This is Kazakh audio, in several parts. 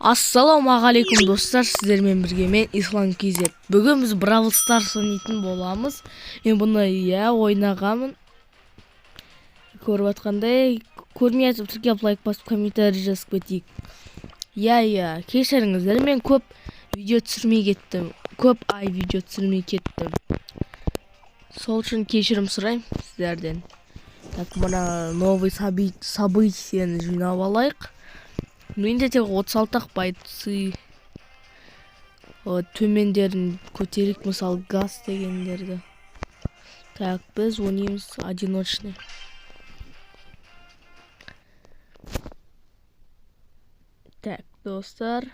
Ассалаумағалейкум достар, сіздермен бірге мен Ислам KZ. Бүгін біз Brawl Stars ойнайтын боламыз. Мен бұны ойнағамын. Көріп атқандай, көрмей атып тіркеп лайк басып комментарий жазып кетейік. Кешіріңіздер, мен көп видео түсірмей кеттім. Көп ай видео түсірмей кеттім. Сол үшін кешірім сұраймын сіздерден. Так, мына новый событияны жинап алайық. Менде тек 36 байты төмендерін көтерік, мысалы газ дегендерді. Так, біз ойнаймыз одиночный. Так, достар.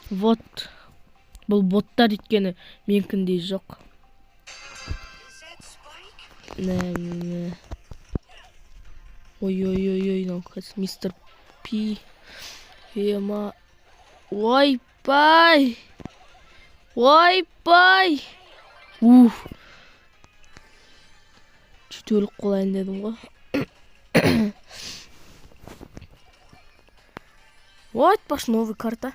Вот. Бұл боттар еткені менкіндей жоқ. Ой, ну-ка, мистер Пи. Ема. Ой-пай. Чуть өліп қолайын дедім ғой. Вот, паш новый карта.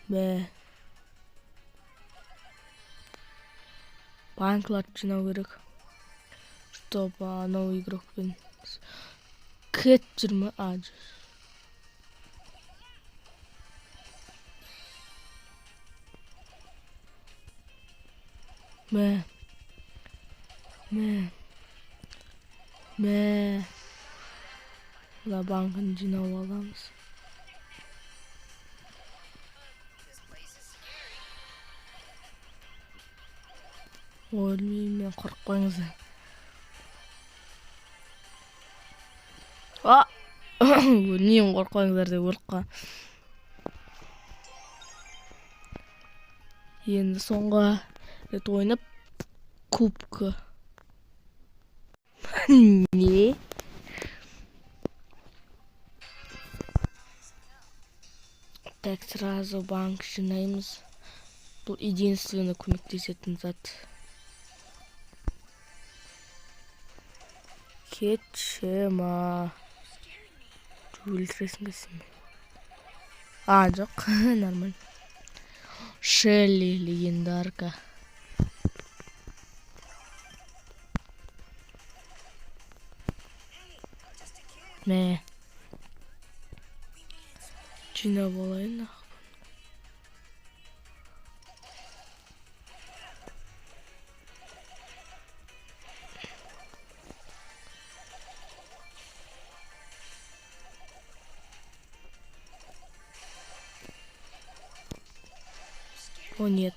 Бә. Банкларды жинау керек. Чтоб новый игрокпен кет жүрмі? Мә. Бұла банкын жинау аламыз. Өлмеймін, мен қорықпаңыздар. Өлмеймін, қорықпаңыздар деп өліп. Енді соңғы рет ойнап кубка. Не? Так, сразу банк жинаймыз. Бұл единственно көмектесетін зат. Кетшема. Өлтіресің кесім. Жоқ, нормально. Шелли, легендарка. Мә. Жинап алайын. О, нет.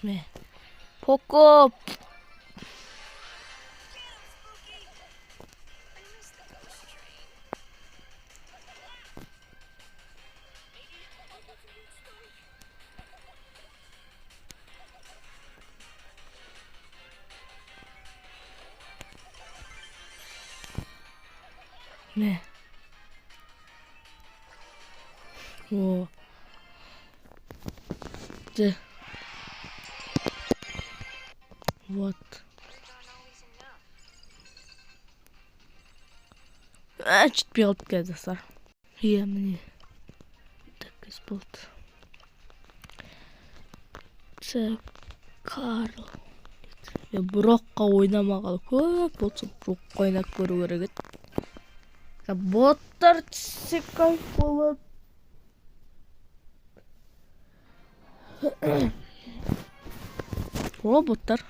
Мә. Поко. Мә. О. Ді. Вот. Жетпей қалып келді достар. Міне. Так, болды. Карл. Брокқа ойнамағалы көп болсын. Брокқа ойнап көру керек еді. Боттар түссе кайф болады. О, боттар.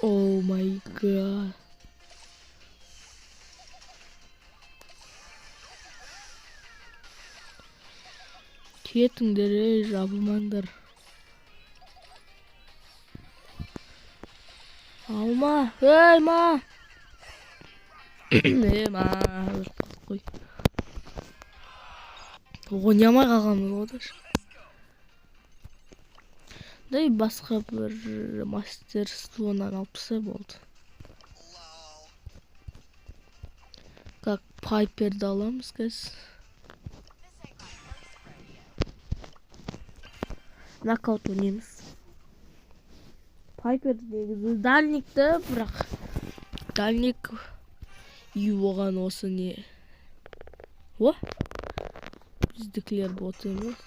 О май гад. Кетіңдер, жабылмаңдар. Алма, ма. Ма, қой. Ойнамай қалғанмын ода. Дай басқа бір мастерствонан алып тастаса болды. Как Пайперді аламыз, guys. Нокаут ойнаймыз. Пайперді негізі дальникті, бірақ дальник үй оған осы не. О? Біздікілер бот емес.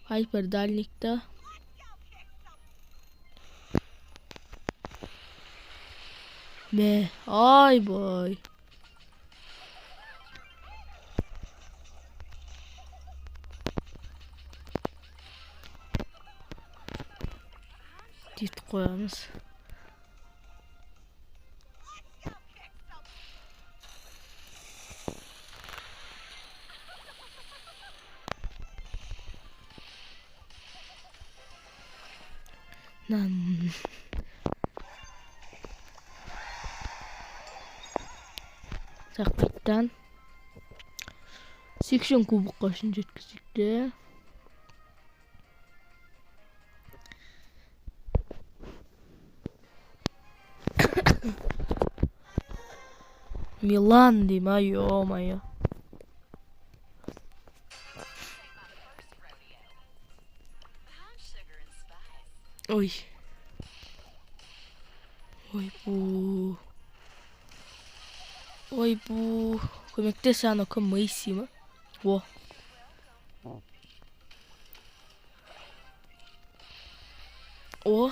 Пайпер дальникті. Ме, ай бай. Deyip koyamız. Lan. Sakittan 80 kubukka şimdi жеткізді. Милан дейм, ё-моё. Ой. Ой бу. Ой бу. Көмектес ана кім Мэйси ма? О. О.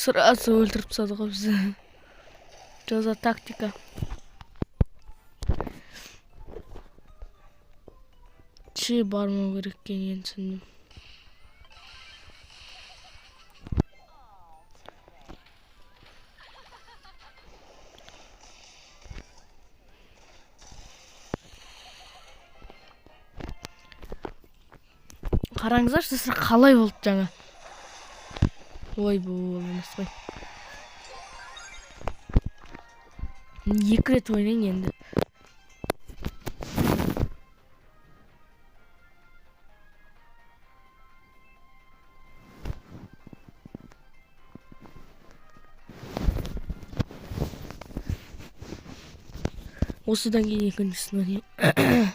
Сразу өлтіріп тастады ғой бізді. Жаза тактика. Чи бармау керек екенін түсіндім. Қараңыздаршы, қалай болды жаңа. Ой бұл емес қой. 2 рет ойнайын енді. Осыдан кейін екіншісін ойнайын.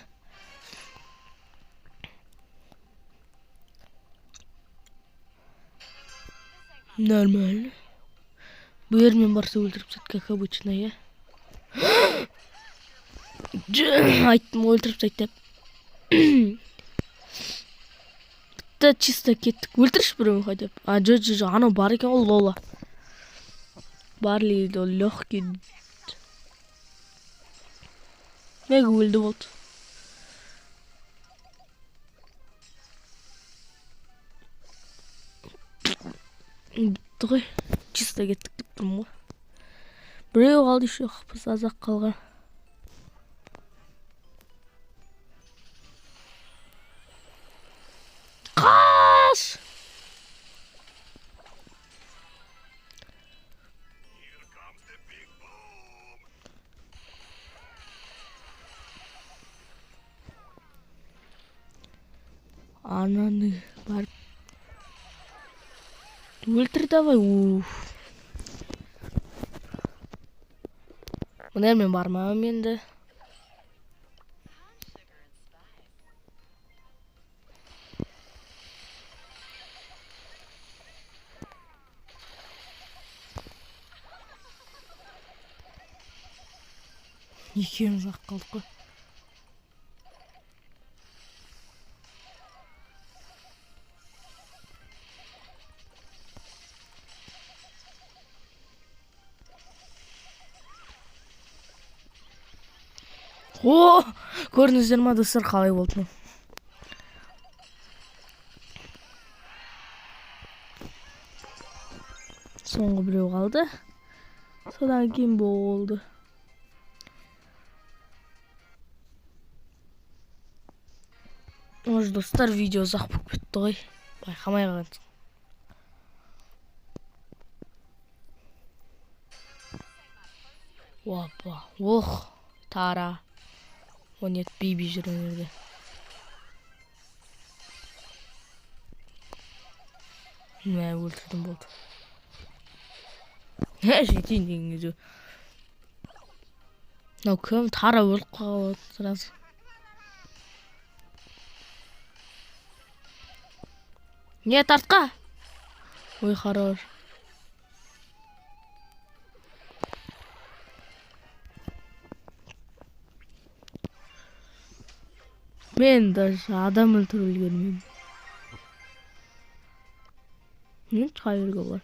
Нормально. Bu yerмен барса өлтіріп тастайды, как обычно, я. Айттым, өлтіріп тастайды деп. Бітті чисто кеттік. Өлтірші біреуін хотя бы. Жо, анау бар екен ол Лола. Барли ол легкий. Мега өлді болды. Бітті ғой. Чисто кеттік деп тұрмын ғой. Біреу қалды еще біз азақ қалған. Қаш! Ананы бар. Өлтір давай. Мұнымен бармауым енді. Екеуміз ақ қалдық қой. О, көрдіңіздер ма достар, қалай болды? Соңғы біреу қалды. Содан кейін болды. Может, достар, видео ұзақ болып кетті ғой. Байқамай қалған. Опа. Ох, Тара. O net BB жүргенде. Ne өлтірдім болды. Жетейін деген кезде. Мынау кім? Тара өліп қалып сразу. Не тартқа? Ой, хорош. Мен даже адам өлтіріп үлгермеймін. Не çayırga var.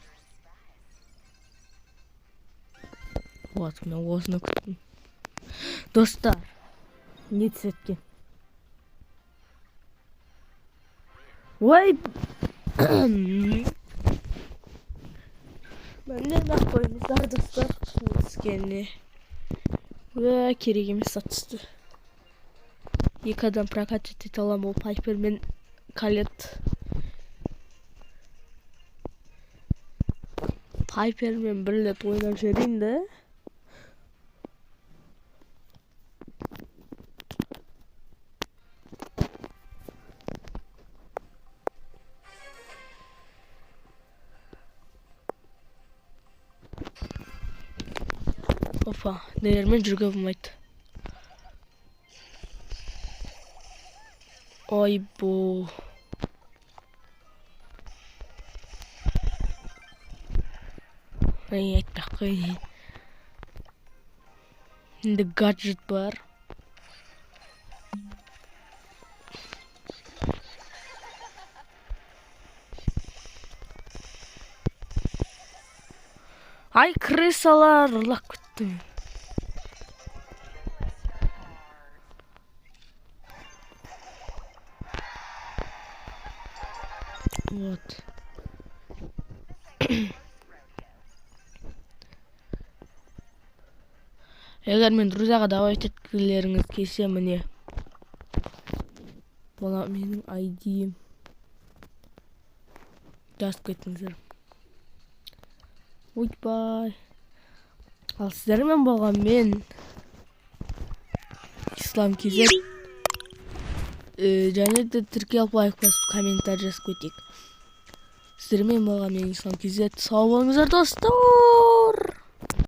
Вот, мен осыны күттім. Достар, не түсеткен? Ой! Менден ақ қойыңыздар, достар, не түскеніне. Керек емес атысты. Екі адам прокачать ете алам, ол Пайпер мен Калет. Пайпер мен бірлеп ойнап жүрейін де. Опа, нелермен жүрге болмайды. Ой, bu. Ay, takayım. Şimdi gadget var. Ay, крысалар, лак күттім. Вот. Егер мен друзьяға давать еткілеріңіз келсе, міне. Бұл менің ID-ім. Жазып кетіңіздер. Ойбай. Ал сіздермен болған мен Ислам KZ. Және де тіркеліп лайк басып комментарий жазып кетейік. Сіздермен болған мен Ислам KZ. Сау болыңыздар достар.